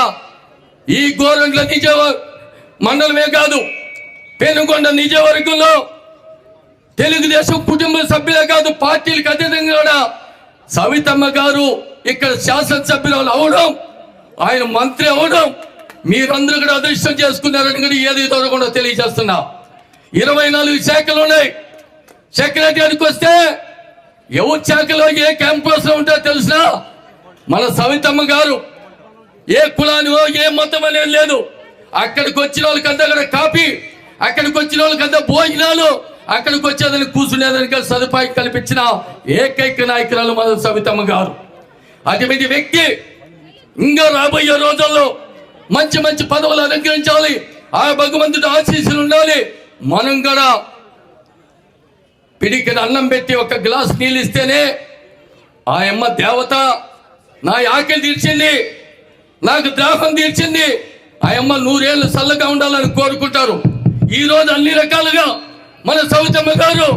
ఈ గోరంట్ల నిజవర్గ మండలమే కాదు, పెనుగొండ నిజవర్గంలో తెలుగుదేశం కుటుంబ సభ్యులే కాదు, పార్టీలకు అతీతంగా కూడా సవితమ్మ గారు ఇక్కడ శాసనసభ్యురాలు అవడం, ఆయన మంత్రి అవడం మీరందరూ కూడా అదృష్టం చేసుకున్నారని కూడా ఏది దొరకకుండా తెలియజేస్తున్నా. 24 శాఖలు ఉన్నాయి. సెక్రటరీకి వస్తే ఎవరి శాఖలో ఏ క్యాంపస్ లో ఉంటారో తెలిసిన మన సవితమ్మ గారు ఏ కులానివో ఏ మతం అనేది లేదు. అక్కడికి వచ్చిన వాళ్ళకంతా కూడా కాపీ, అక్కడికి వచ్చిన వాళ్ళకంతా భోజనాలు, అక్కడికి వచ్చేదాన్ని కూర్చునేదానికి సదుపాయం కల్పించిన ఏకైక నాయకురాలు మన సవితమ్మ గారు. అటువంటి వ్యక్తి ఇంకా రాబోయే రోజుల్లో మంచి మంచి పదవులు అలంకరించాలి. ఆ భగవంతుడు ఆశీస్సులు ఉండాలి. మనం కూడా పిడికిన అన్నం పెట్టి ఒక గ్లాస్ నీళ్ళు ఇస్తేనే ఆ అమ్మ దేవత నా ఆకలి తీర్చింది, నాకు దాహం తీర్చింది, ఆ అమ్మ 100 ఏళ్ళు చల్లగా ఉండాలని కోరుకుంటారు. ఈ రోజు అన్ని రకాలుగా మన సవితమ్మ గారు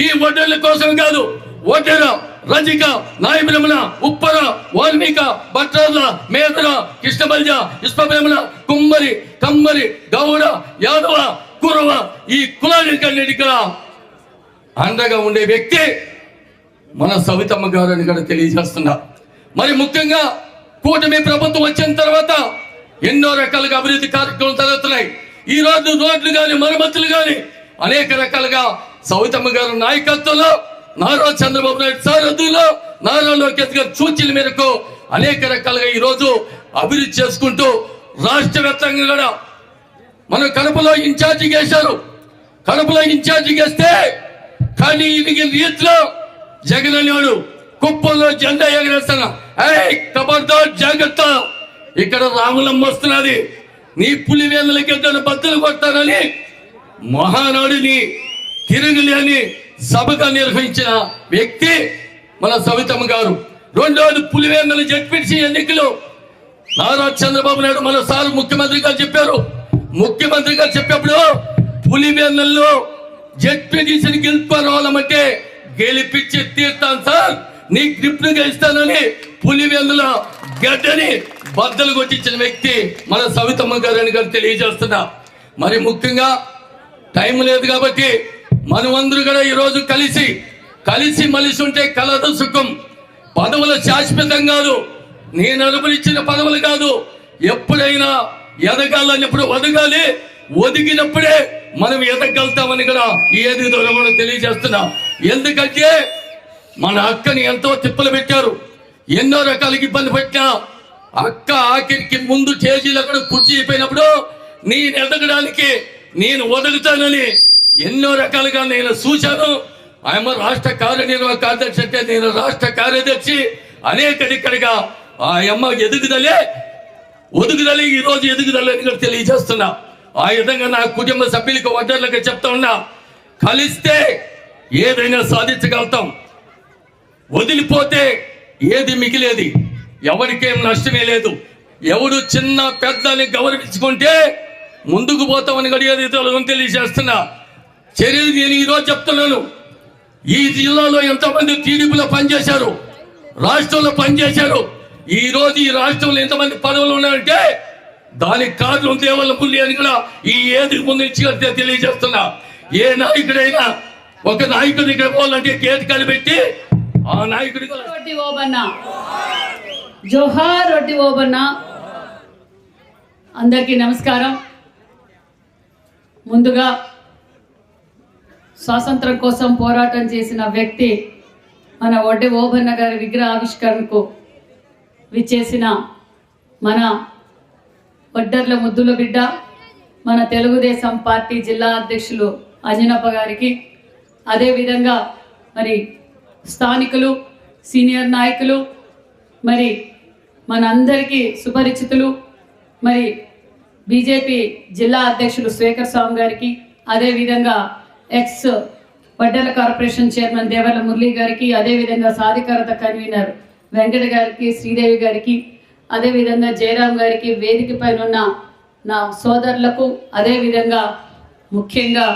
ఈ వడ్డెల కోసం కాదు, వడ్డెర, రజిక, నాయబ్రహ్మణ, ఉప్పర, వాల్మీక, భట్రాల, మేదర, కృష్ణబల్జ, విశ్వబ్రహ్మణ, కుమ్మరి, కమ్మరి, గౌడ, యాదవ, కురవ ఈ కులానికన్నిటి కూడా అండగా ఉండే వ్యక్తి మన సవితమ్మ గారు అని కూడా తెలియజేస్తున్నా. మరి ముఖ్యంగా కూటమి ప్రభుత్వం వచ్చిన తర్వాత ఎన్నో రకాలుగా అభివృద్ధి కార్యక్రమాలు జరుగుతున్నాయి. ఈ రోజు రోడ్లు కానీ మరమ్మతులు కానీ అనేక రకాలుగా సవితమ్మ గారు నాయకత్వంలో, నారా చంద్రబాబు నాయుడు సారథ్యంలో, నారా లోకేష్ గారి సూచనల మేరకు అనేక రకాలుగా ఈ రోజు అభివృద్ధి చేసుకుంటూ రాష్ట్ర వ్యాప్తంగా కూడా మన కడపలో ఇన్ఛార్జి చేశారు. కడపలో ఇన్ఛార్జి చేస్తే కానీ రీతిలో జగన్ అనేవాడు కుప్పంలో జెండా ఎగరేస్తున్నా, ఖబర్దార్ జాగ్రత్త, ఇక్కడ రాములమ్మ వస్తున్నది, నీ పులివేందులకి బద్దలు కొడతానని మహానాడుని తిరుగులేని సభగా నిర్వహించిన వ్యక్తి మన సవితమ్మ గారు. రెండోది పులివేందుల జడ్పీటీసీ ఎన్నికలు నారా చంద్రబాబు నాయుడు మన సార్ ముఖ్యమంత్రి గారు చెప్పారు. ముఖ్యమంత్రి గారు చెప్పినప్పుడు పులివేందుల్లో జడ్పీటీసీని గెలుపుకోవాలంటే గెలిపించి తీర్తాను సార్, నీ గ్రిప్లుగా ఇస్తానని పులివేందుల గడ్డని బద్దలు కొట్టించిన వ్యక్తి మన సవితమ్మ గారు అని గారు తెలియజేస్తున్నా. మరి ముఖ్యంగా టైం లేదు కాబట్టి మనమందరూ కూడా ఈరోజు కలిసి మలిసి ఉంటే కలదు సుఖం. పదవుల శాశ్వతం కాదు, నేను అనుభవించిన పదవులు కాదు. ఎప్పుడైనా ఎదగాలన్నప్పుడు ఒదగాలి, ఒదిగినప్పుడే మనం ఎదగలుగుతామని కూడా ఏది దూరం తెలియజేస్తున్నా. ఎందుకంటే మన అక్కని ఎంతో తిప్పలు పెట్టారు, ఎన్నో రకాలకి ఇబ్బంది పెట్టినా అక్క ఆఖరికి ముందు స్టేజీలో కూడా కుర్చీ అయిపోయినప్పుడు నేను ఎదగడానికి నేను వదులుతానని ఎన్నో రకాలుగా నేను చూశాను. ఆయన రాష్ట్ర కార్యనిర్వాహక కార్యదర్శి అంటే నేను రాష్ట్ర కార్యదర్శి. అనేక దిక్కడిగా ఆయమ్మ ఎదుగుదలే ఈ రోజు ఎదుగుదలని కూడా తెలియజేస్తున్నా. ఆ విధంగా నా కుటుంబ సభ్యులకు వడ్డర్లకు చెప్తా ఉన్నా, కలిస్తే ఏదైనా సాధించగలుగుతాం. వదిలిపోతే ఏది మిగిలేది, ఎవరికేం నష్టమే లేదు. ఎవడు చిన్న పెద్దని గౌరవించుకుంటే ముందుకు పోతామని గడిగేది తెలియజేస్తున్నా. చర్యలు నేను ఈరోజు చెప్తున్నాను. ఈ జిల్లాలో ఎంతమంది టీడీపీలో పనిచేశారు, రాష్ట్రంలో పనిచేశారు. ఈ రోజు ఈ రాష్ట్రంలో ఎంతమంది పదవులు ఉన్నారంటే దానికి కారణం దేవల్ల పుల్లి అని కూడా ఈ ఏది ముందు ఇచ్చి తెలియజేస్తున్నా. ఏ నాయకుడైనా ఒక నాయకుడి దగ్గర పోవాలంటే గేట్ కలిపెట్టి ఆ నాయకుడి జోహార్ రొట్టి ఓబన్న. అందరికీ నమస్కారం. ముందుగా స్వాతంత్రం కోసం పోరాటం చేసిన వ్యక్తి మన వడ్డే ఓబన్న గారి విగ్రహ ఆవిష్కరణకు విచ్చేసిన మన వడ్డర్ల ముద్దుల బిడ్డ, మన తెలుగుదేశం పార్టీ జిల్లా అధ్యక్షులు అంజనప్ప గారికి, అదేవిధంగా మరి స్థానికులు, సీనియర్ నాయకులు, మరి మనందరికీ సుపరిచితులు, మరి బీజేపీ జిల్లా అధ్యక్షులు శేఖర్ స్వామి గారికి, అదేవిధంగా ex Vaddela corporation chairman Devarla Murali గారికి, అదేవిధంగా సాధికారత కన్వీనర్ వెంకట గారికి, శ్రీదేవి గారికి, అదేవిధంగా జయరాం గారికి, వేదిక పైన ఉన్న నా సోదరులకు, అదేవిధంగా ముఖ్యంగా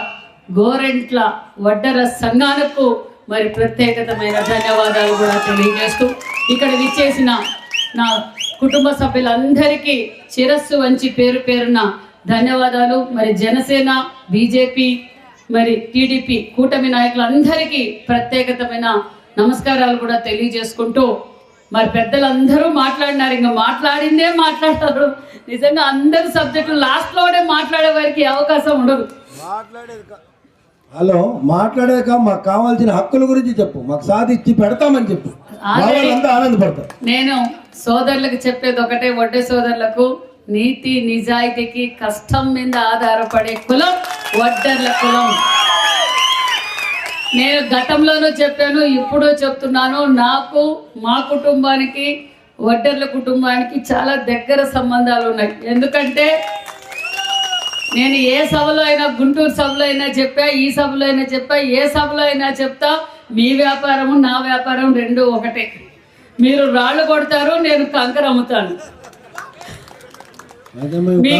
గోరెంట్ల వడ్డర సంఘాలకు మరి ప్రత్యేకతమైన ధన్యవాదాలు కూడా తెలియజేస్తూ, ఇక్కడ విచ్చేసిన నా కుటుంబ సభ్యులందరికీ శిరస్సు వంచి పేరు పేరున ధన్యవాదాలు. మరి జనసేన, బీజేపీ, మరి టీడీపీ కూటమి నాయకులందరికీ ప్రత్యేకతమైన నమస్కారాలు కూడా తెలియజేసుకుంటూ, మరి పెద్దలందరూ మాట్లాడినారు, ఇంకా మాట్లాడిందే మాట్లాడతారు. నిజంగా అందరు సబ్జెక్టులు లాస్ట్లోనే మాట్లాడే వారికి అవకాశం ఉండదు. హలో, మాట్లాడాక మాకు కావాల్సిన హక్కుల గురించి చెప్పు, మాకు సాధించి పెడతామని చెప్పు, అంతా ఆనందపడతారు. నేను సోదరులకు చెప్పేది ఒకటే, వడ్డే సోదరులకు, నీతి నిజాయితీకి కష్టం మీద ఆధారపడే కులం వడ్డర్ల కులం. నేను గతంలోనూ చెప్పాను, ఇప్పుడు చెప్తున్నాను. నాకు, మా కుటుంబానికి, వడ్డర్ల కుటుంబానికి చాలా దగ్గర సంబంధాలు ఉన్నాయి. ఎందుకంటే నేను ఏ సభలో అయినా, గుంటూరు సభలో అయినా చెప్పా, ఈ సభలో అయినా చెప్పా, ఏ సభలో అయినా చెప్తా, మీ వ్యాపారము నా వ్యాపారం రెండు ఒకటే. మీరు రాళ్ళు కొడతారు, నేను కంకర అమ్ముతాను. మీ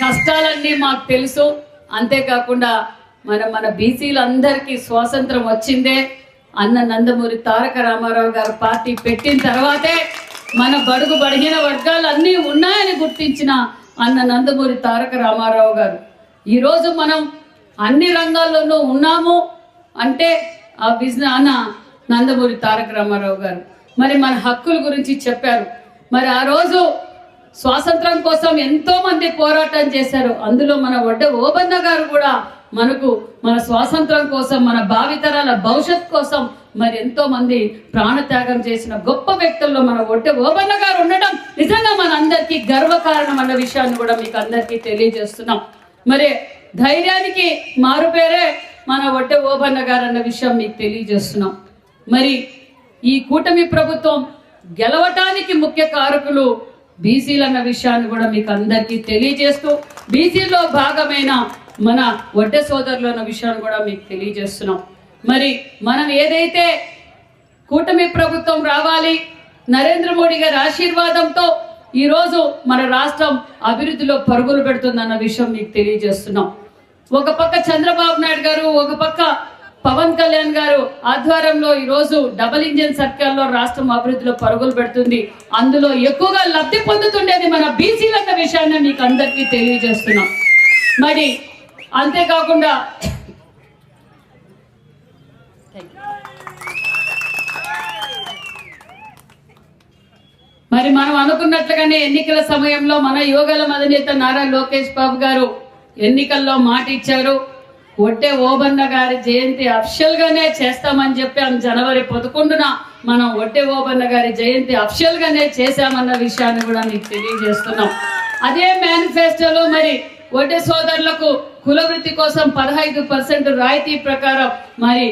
కష్టాలన్నీ మాకు తెలుసు. అంతేకాకుండా మన బీసీలందరికీ స్వాతంత్రం వచ్చిందే అన్న నందమూరి తారక రామారావు గారు పార్టీ పెట్టిన తర్వాతే మన బడుగు బడిగిన వర్గాలు అన్నీ ఉన్నాయని గుర్తించిన అన్న నందమూరి తారక రామారావు గారు. ఈరోజు మనం అన్ని రంగాల్లోనూ ఉన్నాము అంటే ఆ బిజినెస్ అన్న నందమూరి తారక రామారావు గారు. మరి మన హక్కుల గురించి చెప్పారు. మరి ఆ రోజు స్వాతంత్రం కోసం ఎంతో మంది పోరాటం చేశారు. అందులో మన వడ్డే ఓబన్న గారు కూడా మనకు మన స్వాతంత్రం కోసం, మన భావితరాల భవిష్యత్ కోసం మరి ఎంతో మంది ప్రాణత్యాగం చేసిన గొప్ప వ్యక్తుల్లో మన వడ్డే ఓబన్న గారు ఉండడం నిజంగా మన అందరికీ గర్వకారణం అన్న విషయాన్ని కూడా మీకు అందరికీ తెలియజేస్తున్నాం. మరి ధైర్యానికి మారుపేరే మన వడ్డే ఓబన్న గారు అన్న విషయం మీకు తెలియజేస్తున్నాం. మరి ఈ కూటమి ప్రభుత్వం గెలవటానికి ముఖ్య కారకులు బీసీలు అన్న విషయాన్ని కూడా మీకు అందరికీ తెలియజేస్తూ, బీసీలో భాగమైన మన వడ్డే సోదరులు అన్న విషయాన్ని కూడా మీకు తెలియజేస్తున్నాం. మరి మనం ఏదైతే కూటమి ప్రభుత్వం రావాలి, నరేంద్ర మోడీ గారి ఆశీర్వాదంతో ఈరోజు మన రాష్ట్రం అభివృద్ధిలో పరుగులు పెడుతుందన్న విషయం మీకు తెలియజేస్తున్నాం. ఒక పక్క చంద్రబాబు నాయుడు గారు, ఒక పక్క పవన్ కళ్యాణ్ గారు ఆధ్వర్యంలో ఈరోజు డబుల్ ఇంజిన్ సర్కార్లో రాష్ట్రం అభివృద్ధిలో పరుగులు పెడుతుంది. అందులో ఎక్కువగా లబ్ధి పొందుతుండేది మన బీసీలు అన్న విషయాన్ని మీకు అందరికీ తెలియజేస్తున్నాం. మరి అంతేకాకుండా మరి మనం అనుకున్నట్లుగానే ఎన్నికల సమయంలో మన యువగల అధినేత నారా లోకేష్ బాబు గారు ఎన్నికల్లో మాట ఇచ్చారు. వడ్డే ఓబన్న గారి జయంతి అఫిషియల్ గానే చేస్తామని చెప్పాం. జనవరి 11న మనం వడ్డే ఓబన్న గారి జయంతి అఫిషియల్ గానే చేశామన్న విషయాన్ని కూడా మీకు తెలియజేస్తున్నాం. అదే మేనిఫెస్టోలో మరి వడ్డే సోదరులకు కులవృత్తి కోసం 15% రాయితీ ప్రకారం మరి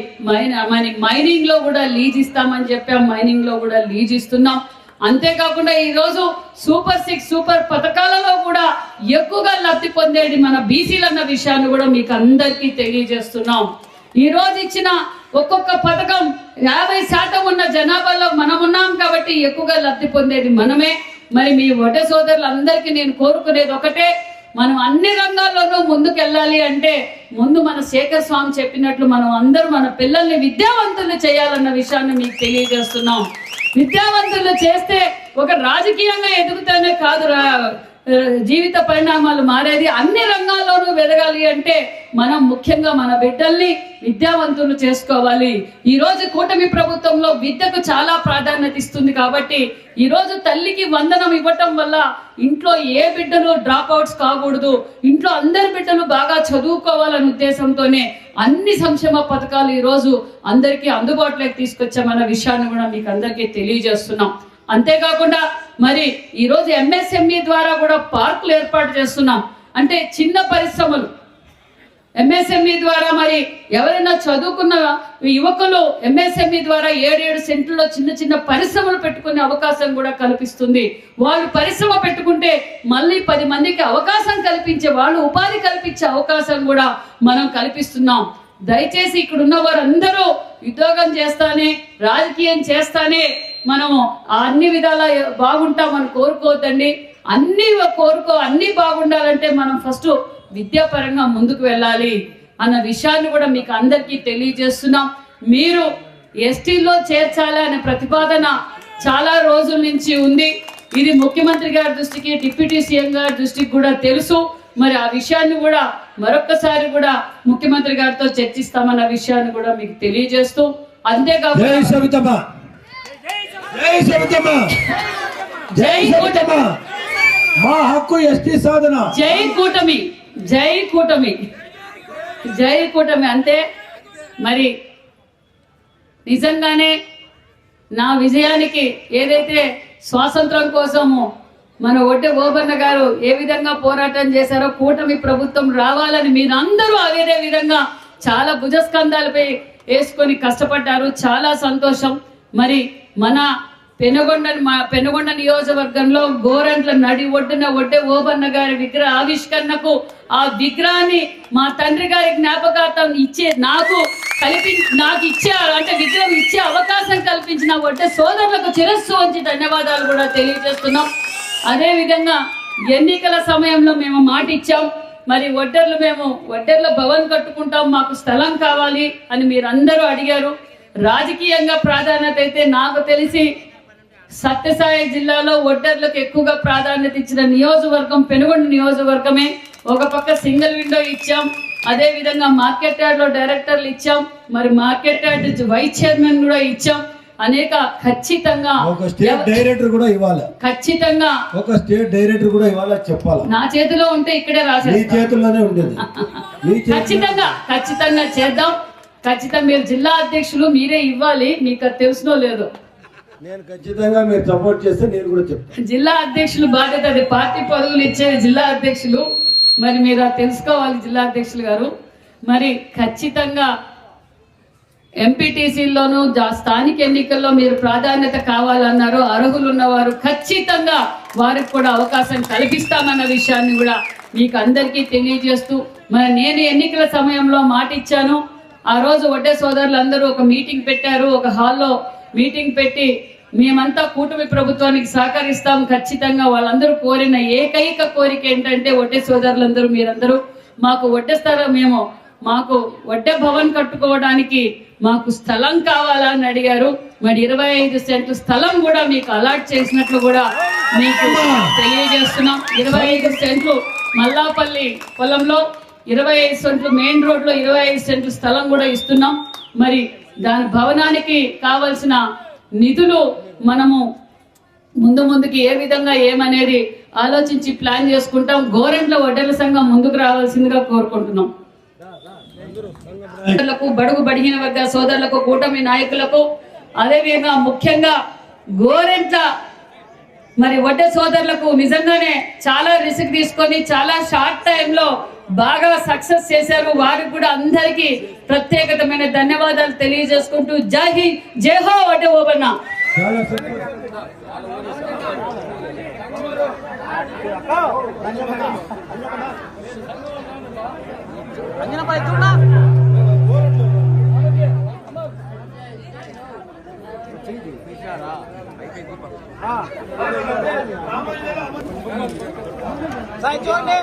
మైనింగ్ లో కూడా లీజ్ ఇస్తామని చెప్పాం. మైనింగ్ లో కూడా లీజ్ ఇస్తున్నాం. అంతేకాకుండా ఈ రోజు సూపర్ 6 సూపర్ పథకాలలో కూడా ఎక్కువగా లబ్ధి పొందేది మన బీసీలు అన్న విషయాన్ని కూడా మీకు అందరికీ తెలియజేస్తున్నాం. ఈ రోజు ఇచ్చిన ఒక్కొక్క పథకం 50% ఉన్న జనాభాలో మనం ఉన్నాం కాబట్టి ఎక్కువగా లబ్ధి పొందేది మనమే. మరి మీ వడ్డే సోదరులందరికీ నేను కోరుకునేది ఒకటే, మనం అన్ని రంగాల్లోనూ ముందుకెళ్ళాలి అంటే ముందు మన శేఖర్ స్వామి చెప్పినట్లు మనం అందరూ మన పిల్లల్ని విద్యావంతులు చేయాలన్న విషయాన్ని మీకు తెలియజేస్తున్నాం. విద్యావంతులు చేస్తే ఒక రాజకీయంగా ఎదుగుతానే కాదు జీవిత పరిణామాలు మారేది. అన్ని రంగాల్లోనూ వెదగాలి అంటే మనం ముఖ్యంగా మన బిడ్డల్ని విద్యావంతులు చేసుకోవాలి. ఈ రోజు కూటమి ప్రభుత్వంలో విద్యకు చాలా ప్రాధాన్యత ఇస్తుంది కాబట్టి ఈ రోజు తల్లికి వందనం ఇవ్వటం వల్ల ఇంట్లో ఏ బిడ్డలు డ్రాప్ అవుట్స్ కాకూడదు, ఇంట్లో అందరి బిడ్డలు బాగా చదువుకోవాలనే ఉద్దేశంతోనే అన్ని సంక్షేమ పథకాలు ఈ రోజు అందరికీ అందుబాటులోకి తీసుకొచ్చామన్న విషయాన్ని కూడా మీకు అందరికీ తెలియజేస్తున్నాం. అంతేకాకుండా మరి ఈ రోజు ఎంఎస్ఎంఈ ద్వారా కూడా పార్కులు ఏర్పాటు చేస్తున్నాం. అంటే చిన్న పరిశ్రమలు ఎంఎస్ఎంఈ ద్వారా మరి ఎవరైనా చదువుకున్న యువకులు ఎంఎస్ఎంఈ ద్వారా 7 సెంట్లలో చిన్న చిన్న పరిశ్రమలు పెట్టుకునే అవకాశం కూడా కల్పిస్తుంది. వాళ్ళు పరిశ్రమ పెట్టుకుంటే మళ్ళీ 10 మందికి అవకాశం కల్పించే, వాళ్ళు ఉపాధి కల్పించే అవకాశం కూడా మనం కల్పిస్తున్నాం. దయచేసి ఇక్కడ ఉన్న వారందరూ ఉద్యోగం చేస్తానే, రాజకీయం చేస్తానే మనము అన్ని విధాలా బాగుంటామని కోరుకోవద్దండి. అన్ని బాగుండాలంటే మనం ఫస్ట్ విద్యాపరంగా ముందుకు వెళ్ళాలి అన్న విషయాన్ని కూడా మీకు అందరికీ తెలియజేస్తున్నాం. మీరు ఎస్టీలో చేర్చాలి అనే ప్రతిపాదన చాలా రోజుల నుంచి ఉంది. ఇది ముఖ్యమంత్రి గారి దృష్టికి, డిప్యూటీ సీఎం గారి దృష్టికి కూడా తెలుసు. మరి ఆ విషయాన్ని కూడా మరొక్కసారి కూడా ముఖ్యమంత్రి గారితో చర్చిస్తామన్న విషయాన్ని కూడా మీకు తెలియజేస్తూ, అంతేకాకుండా మా హక్కు ఎస్టీ సాధన, జై కూటమి, జై కూటమి, జై కూటమి. అంతే మరి నిజంగానే నా విజయానికి ఏదైతే స్వాతంత్రం కోసము మన వడ్డే ఓబన్న గారు ఏ విధంగా పోరాటం చేశారో, కూటమి ప్రభుత్వం రావాలని మీరందరూ అదే విధంగా చాలా భుజస్కంధాలపై వేసుకొని కష్టపడ్డారు. చాలా సంతోషం. మరి మన పెనుగొండ నియోజకవర్గంలో గోరంట్ల నడి ఒడ్డున వడ్డే ఓబన్న గారి విగ్రహ ఆవిష్కరణకు ఆ విగ్రహాన్ని మా తండ్రి గారి జ్ఞాపకార్థం నాకు ఇచ్చారు, అంటే విగ్రహం ఇచ్చే అవకాశం కల్పించిన వడ్డే సోదరులకు శిరస్సు వంచి ధన్యవాదాలు కూడా తెలియజేస్తున్నాం. అదే విధంగా ఎన్నికల సమయంలో మేము మాట ఇచ్చాం. మరి వడ్డెర్ల భవన్ కట్టుకుంటాం, మాకు స్థలం కావాలి అని మీరందరూ అడిగారు. రాజకీయంగా ప్రాధాన్యత అయితే నాకు తెలిసి సత్యసాయి జిల్లాలో వడ్డెర్లకు ఎక్కువగా ప్రాధాన్యత ఇచ్చిన నియోజకవర్గం పెనుగొండ నియోజకవర్గమే. ఒక పక్క సింగిల్ విండో ఇచ్చాం, అదే విధంగా మార్కెట్ యార్డ్ లో డైరెక్టర్లు ఇచ్చాం, మరి మార్కెట్ యార్డ్ వైస్ చైర్మన్ కూడా ఇచ్చాం. అనేక ఖచ్చితంగా ఒక స్టేట్ డైరెక్టర్ కూడా ఇవ్వాలి, ఖచ్చితంగా ఒక స్టేట్ డైరెక్టర్ కూడా ఇవ్వాలి చెప్పాలి. నా చేతిలో ఉంటే ఇక్కడే రాసేది, మీ చేతుల్లోనే ఉండేది. ఖచ్చితంగా చేద్దాం. ఖచ్చితంగా మీరు జిల్లా అధ్యక్షులు మీరే ఇవ్వాలి, మీకు అది తెలుసునో లేదో. నేను ఖచ్చితంగా మీరు సపోర్ట్ చేస్తే నేను కూడా చెప్తాను. జిల్లా అధ్యక్షులు బాధ్యత, అది పార్టీ పదవులు ఇచ్చేది జిల్లా అధ్యక్షులు. మరి మీరు అది తెలుసుకోవాలి జిల్లా అధ్యక్షులు గారు. మరి ఖచ్చితంగా ఎంపీటీసీల్లోనూ స్థానిక ఎన్నికల్లో మీరు ప్రాధాన్యత కావాలన్నారు. అర్హులు ఉన్నవారు ఖచ్చితంగా వారికి కూడా అవకాశం కల్పిస్తామన్న విషయాన్ని కూడా మీకు అందరికీ తెలియజేస్తూ, మరి నేను ఎన్నికల సమయంలో మాట ఇచ్చాను. ఆ రోజు వడ్డే సోదరులు అందరూ ఒక మీటింగ్ పెట్టారు, ఒక హాల్లో మీటింగ్ పెట్టి మేమంతా కూటమి ప్రభుత్వానికి సహకరిస్తాం ఖచ్చితంగా. వాళ్ళందరూ కోరిన ఏకైక కోరిక ఏంటంటే వడ్డే సోదరులందరూ మీరందరూ మాకు మాకు వడ్డే భవన్ కట్టుకోవడానికి మాకు స్థలం కావాలని అడిగారు. మరి 25 సెంట్లు స్థలం కూడా మీకు అలాట్ చేసినట్లు కూడా మీకు తెలియజేస్తున్నాం. 25 సెంట్లు మల్లాపల్లి పొలంలో, 25 సెంట్లు మెయిన్ రోడ్ లో 25 సెంట్లు స్థలం కూడా ఇస్తున్నాం. మరి దాని భవనానికి కావలసిన నిధులు మనము ముందుకి ఏ విధంగా ఏమనేది ఆలోచించి ప్లాన్ చేసుకుంటాం. గోరెంట్ల వడ్డెర్ల సంఘం ముందుకు రావాల్సిందిగా కోరుకుంటున్నాం. బడుగు బడిగిన వర్గ సోదరులకు, కూటమి నాయకులకు, అదేవిధంగా ముఖ్యంగా గోరెంట్ల మరి వడ్డే సోదరులకు నిజంగానే చాలా రిస్క్ తీసుకొని చాలా షార్ట్ టైంలో బాగా సక్సెస్ చేశారు. వారికి కూడా అందరికీ ప్రత్యేకతమైన ధన్యవాదాలు తెలియజేసుకుంటూ జై హింద్, జై హో వడ్డే ఓబన్న. చాలా సంతోషం. చూడండి.